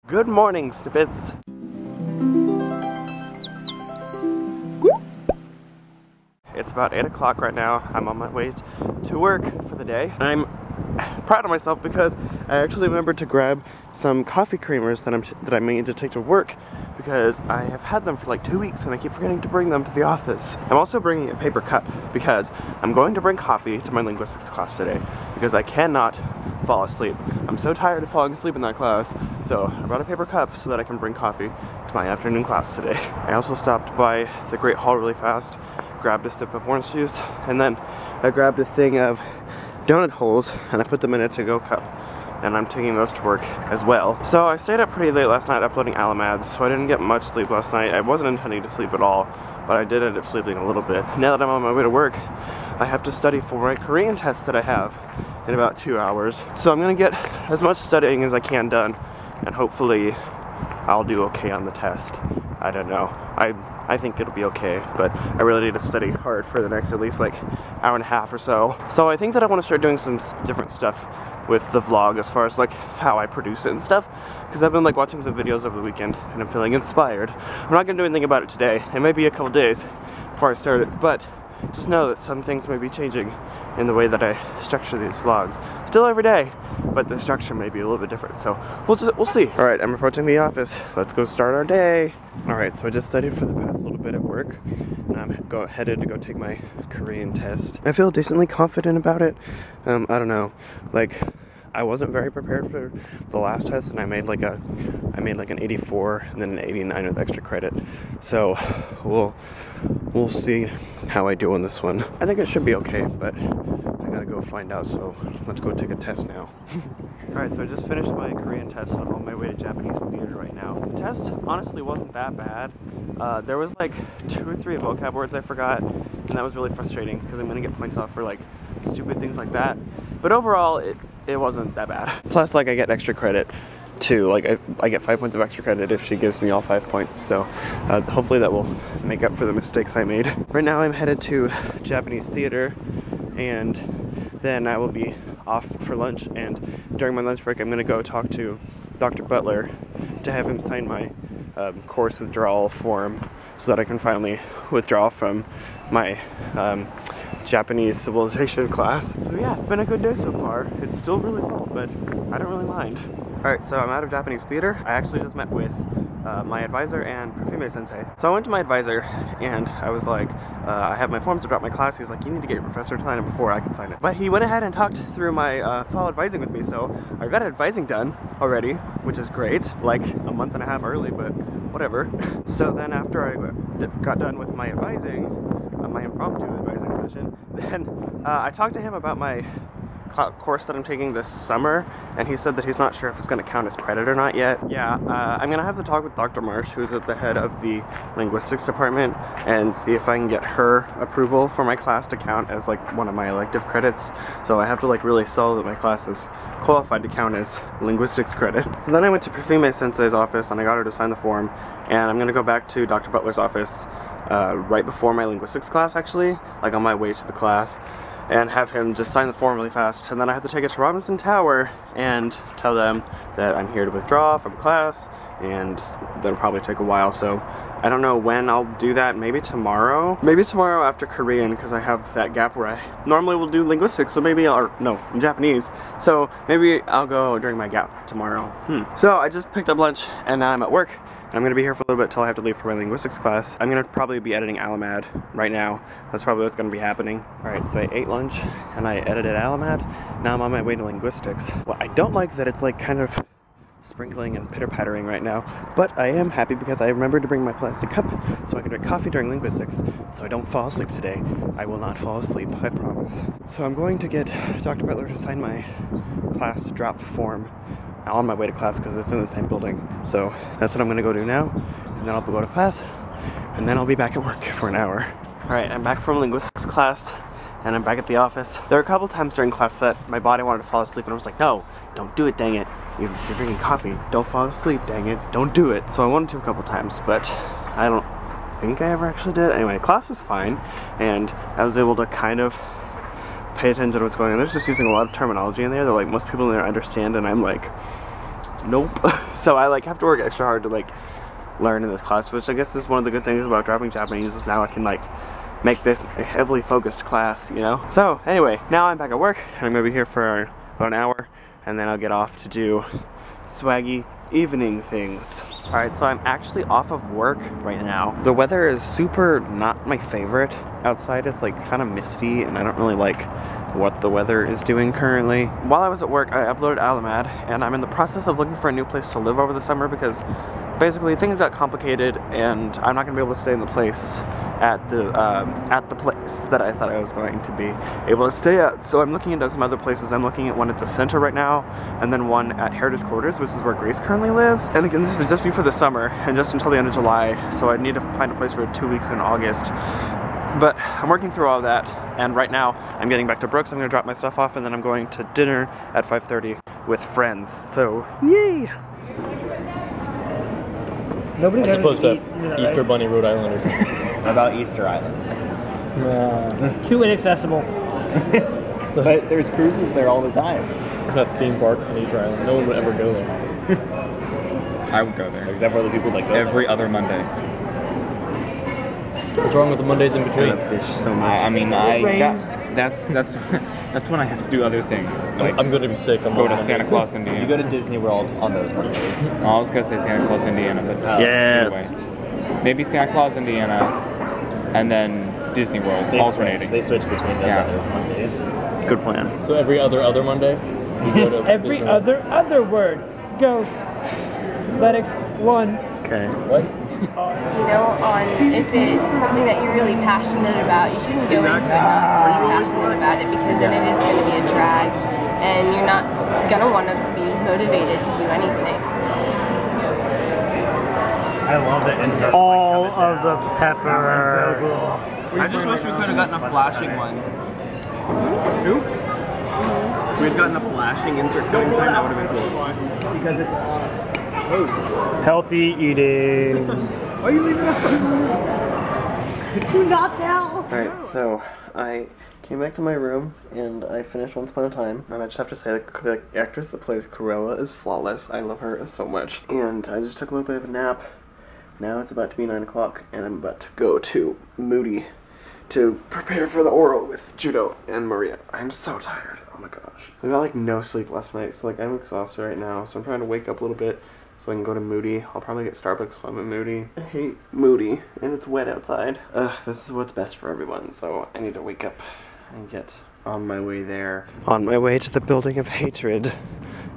Good morning, Snippets. It's about 8 o'clock right now. I'm on my way to work for the day. I'm proud of myself because I actually remembered to grab some coffee creamers that I need to take to work because I have had them for like 2 weeks and I keep forgetting to bring them to the office. I'm also bringing a paper cup because I'm going to bring coffee to my linguistics class today because I cannot fall asleep. I'm so tired of falling asleep in that class, so I brought a paper cup so that I can bring coffee to my afternoon class today. I also stopped by the Great Hall really fast, grabbed a sip of orange juice, and then I grabbed a thing of donut holes and I put them in a to-go cup, and I'm taking those to work as well. So I stayed up pretty late last night uploading ALAMAD, so I didn't get much sleep last night. I wasn't intending to sleep at all, but I did end up sleeping a little bit. Now that I'm on my way to work, I have to study for my Korean test that I have in about 2 hours. So I'm gonna get as much studying as I can done, and hopefully I'll do okay on the test. I don't know. I think it'll be okay, but I really need to study hard for the next at least like hour and a half or so. So I think that I want to start doing some different stuff with the vlog as far as like how I produce it and stuff, because I've been like watching some videos over the weekend and I'm feeling inspired. I'm not gonna do anything about it today. It may be a couple days before I start it, but just know that some things may be changing in the way that I structure these vlogs. Still every day, but the structure may be a little bit different, so we'll see. All right, I'm approaching the office. Let's go start our day. All right, so I just studied for the past little bit at work, and I'm headed to go take my Korean test. I feel decently confident about it. I don't know, like, I wasn't very prepared for the last test, and I made like an 84 and then an 89 with extra credit. So we'll see how I do on this one. I think it should be okay, but I gotta go find out, so let's go take a test now. Alright, so I just finished my Korean test. I'm on my way to Japanese theater right now. The test honestly wasn't that bad. There was like 2 or 3 vocab words I forgot, and that was really frustrating because I'm gonna get points off for like stupid things like that. But overall, it wasn't that bad. Plus, like, I get extra credit too. Like, I get 5 points of extra credit if she gives me all 5 points. So hopefully that will make up for the mistakes I made. Right now I'm headed to Japanese theater, and then I will be off for lunch, and during my lunch break I'm gonna go talk to Dr. Butler to have him sign my course withdrawal form so that I can finally withdraw from my Japanese civilization class. So yeah, it's been a good day so far. It's still really cold, but I don't really mind. Alright, so I'm out of Japanese theater. I actually just met with my advisor and Perfume Sensei. So I went to my advisor and I was like, I have my forms to drop my class. He's like, you need to get your professor to sign it before I can sign it. But he went ahead and talked through my fall advising with me, so I got advising done already, which is great. Like a month and a half early, but whatever. So then after I got done with my advising, my impromptu advising session, then I talked to him about my course that I'm taking this summer, and he said that he's not sure if it's going to count as credit or not yet. Yeah, I'm going to have to talk with Dr. Marsh, who's at the head of the linguistics department, and see if I can get her approval for my class to count as like one of my elective credits. So I have to like really sell that my class is qualified to count as linguistics credit. So then I went to Perfume Sensei's office and I got her to sign the form, and I'm going to go back to Dr. Butler's office right before my linguistics class, actually, like on my way to the class, and have him just sign the form really fast. And then I have to take it to Robinson Tower and tell them that I'm here to withdraw from class, and that'll probably take a while. So I don't know when I'll do that. Maybe tomorrow? Maybe tomorrow after Korean, because I have that gap where I normally will do linguistics, so maybe Japanese. So maybe I'll go during my gap tomorrow. So I just picked up lunch and now I'm at work. I'm going to be here for a little bit till I have to leave for my linguistics class. I'm going to probably be editing ALAMAD right now. That's probably what's going to be happening. Alright, so I ate lunch and I edited ALAMAD. Now I'm on my way to linguistics. Well, I don't like that it's like kind of sprinkling and pitter-pattering right now, but I am happy because I remembered to bring my plastic cup so I can drink coffee during linguistics, so I don't fall asleep today. I will not fall asleep, I promise. So I'm going to get Dr. Butler to sign my class drop form on my way to class because it's in the same building. So that's what I'm gonna go do now, and then I'll go to class, and then I'll be back at work for an hour. Alright, I'm back from linguistics class, and I'm back at the office. There were a couple times during class that my body wanted to fall asleep, and I was like, no, don't do it, dang it. You're drinking coffee, don't fall asleep, dang it, don't do it. So I wanted to a couple times, but I don't think I ever actually did. Anyway, class was fine, and I was able to kind of pay attention to what's going on. They're just using a lot of terminology in there that like most people in there understand, and I'm like, Nope. So I like have to work extra hard to like learn in this class, which I guess is one of the good things about dropping Japanese is now I can like make this a heavily focused class, you know? So anyway, now I'm back at work and I'm gonna be here for about an hour and then I'll get off to do swaggy evening things. Alright, so I'm actually off of work right now. The weather is super not my favorite outside. It's like kind of misty and I don't really like what the weather is doing currently. While I was at work, I uploaded ALAMAD and I'm in the process of looking for a new place to live over the summer because basically things got complicated and I'm not gonna be able to stay in the place at the place that I thought I was going to be able to stay at. So I'm looking into some other places. I'm looking at one at the center right now and then one at Heritage Quarters, which is where Grace currently lives. And again, this would just be for the summer and just until the end of July. So I need to find a place for 2 weeks in August. But I'm working through all of that, and right now I'm getting back to Brooks. I'm gonna drop my stuff off and then I'm going to dinner at 5:30 with friends. So, yay! Nobody's supposed to have Easter Bunny Rhode Islanders. About Easter Island. Too inaccessible. But there's cruises there all the time. That theme park on Easter Island. No one would ever go there. I would go there. Except for the people that go every other Monday. What's wrong with the Mondays in between? I love fish so much. I mean, that's when I have to do other things. Like I'm going to be sick. I'm go to Santa Claus, Indiana. You go to Disney World on those Mondays. I was gonna say Santa Claus, Indiana, but yes. Anyway. Maybe Santa Claus, Indiana, and then Disney World, alternating. They switch between those other Mondays. Good plan. So every other Monday? You go to Every other word. Go. Lennox, one. Okay. What? You know, if it's something that you're really passionate about, you shouldn't go into it not really passionate about it because then it is going to be a drag and you're not going to want to be motivated to do anything. I love the insert. All of the pepper. So cool. I just wish we could have gotten a flashing one. Who? We had gotten a flashing insert going sign, that would have been cool. Because it's Healthy eating. Are you leaving us? Could you not tell? Alright, so I came back to my room and I finished Once Upon a Time. And I just have to say the actress that plays Cruella is flawless. I love her so much. And I just took a little bit of a nap. Now it's about to be 9 o'clock and I'm about to go to Moody to prepare for the oral with Judo and Maria. I'm so tired. Oh my gosh. I got like no sleep last night, so like I'm exhausted right now. So I'm trying to wake up a little bit so I can go to Moody. I'll probably get Starbucks while I'm at Moody. I hate Moody and it's wet outside. This is what's best for everyone, so I need to wake up and get on my way there. On my way to the building of hatred.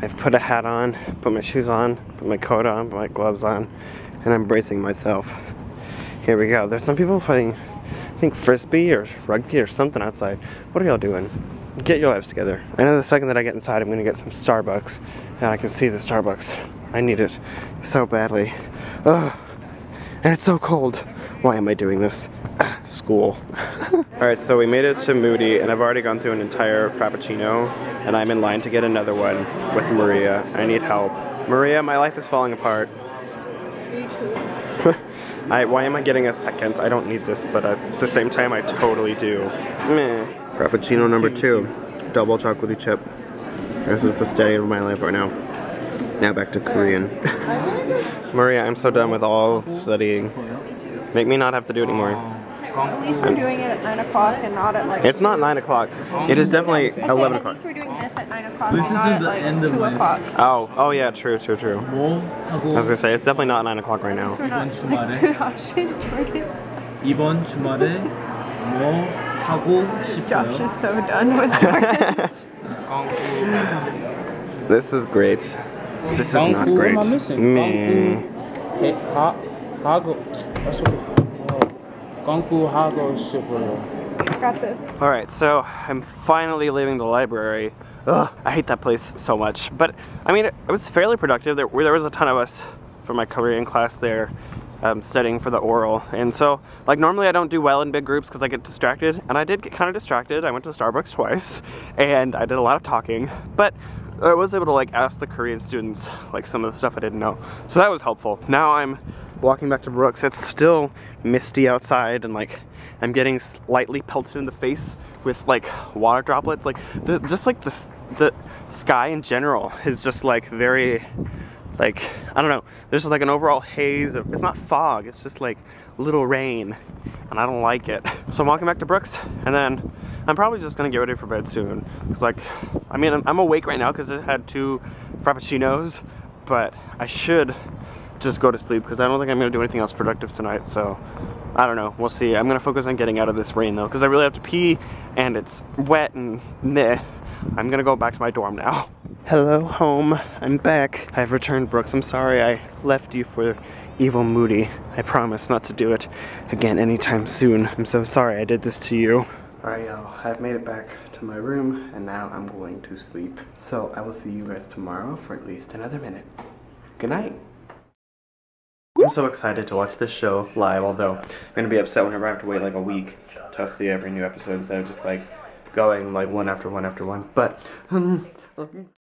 I've put a hat on, put my shoes on, put my coat on, put my gloves on, and I'm bracing myself. Here we go. There's some people playing, I think, frisbee or rugby or something outside. What are y'all doing? Get your lives together. I know the second that I get inside, I'm gonna get some Starbucks, and I can see the Starbucks. I need it so badly. Ugh. And it's so cold. Why am I doing this? School. Alright, so we made it to Moody, and I've already gone through an entire Frappuccino, and I'm in line to get another one with Maria. I need help. Maria, my life is falling apart. Me too. Why am I getting a second? I don't need this, but at the same time, I totally do. Meh. Frappuccino number 2. Double chocolatey chip. This is the study of my life right now. Now back to Korean. Maria, I'm so done with all studying. Make me not have to do it anymore. At least we're doing it at 9 o'clock and not at like... It's not 9 o'clock. It is definitely 11 o'clock. At least we're doing this at 9 o'clock and not at like 2 o'clock. Oh yeah, true. I was gonna say, it's definitely not 9 o'clock right now. 이번 주말에 뭐 하고 싶어요? Josh is so done with Jordan. This is great. This is not great. Meh. Got this. Alright, so I'm finally leaving the library. Ugh, I hate that place so much. But, I mean, it was fairly productive. There was a ton of us from my Korean class there studying for the oral. And so, like, normally I don't do well in big groups because I get distracted. And I did get kind of distracted. I went to Starbucks twice. And I did a lot of talking. But I was able to, like, ask the Korean students, like, some of the stuff I didn't know. So that was helpful. Now I'm walking back to Brooks. It's still misty outside and, like, I'm getting slightly pelted in the face with like water droplets. Like the sky in general is just like very like, I don't know, there's like an overall haze of, it's not fog, it's just like little rain, and I don't like it. So I'm walking back to Brooks, and then I'm probably just gonna get ready for bed soon. It's like, I mean, I'm awake right now because I had 2 frappuccinos, but I should just go to sleep because I don't think I'm gonna do anything else productive tonight. So I don't know, we'll see. I'm gonna focus on getting out of this rain though, because I really have to pee and it's wet and meh. I'm gonna go back to my dorm now. Hello, home. I'm back. I've returned, Brooks. I'm sorry I left you for evil Moody. I promise not to do it again anytime soon. I'm so sorry I did this to you. Alright, y'all. I've made it back to my room, and now I'm going to sleep. So I will see you guys tomorrow for at least another minute. Good night. I'm so excited to watch this show live, although I'm gonna be upset whenever I have to wait like a week to see every new episode instead of just like going like one after one after one. But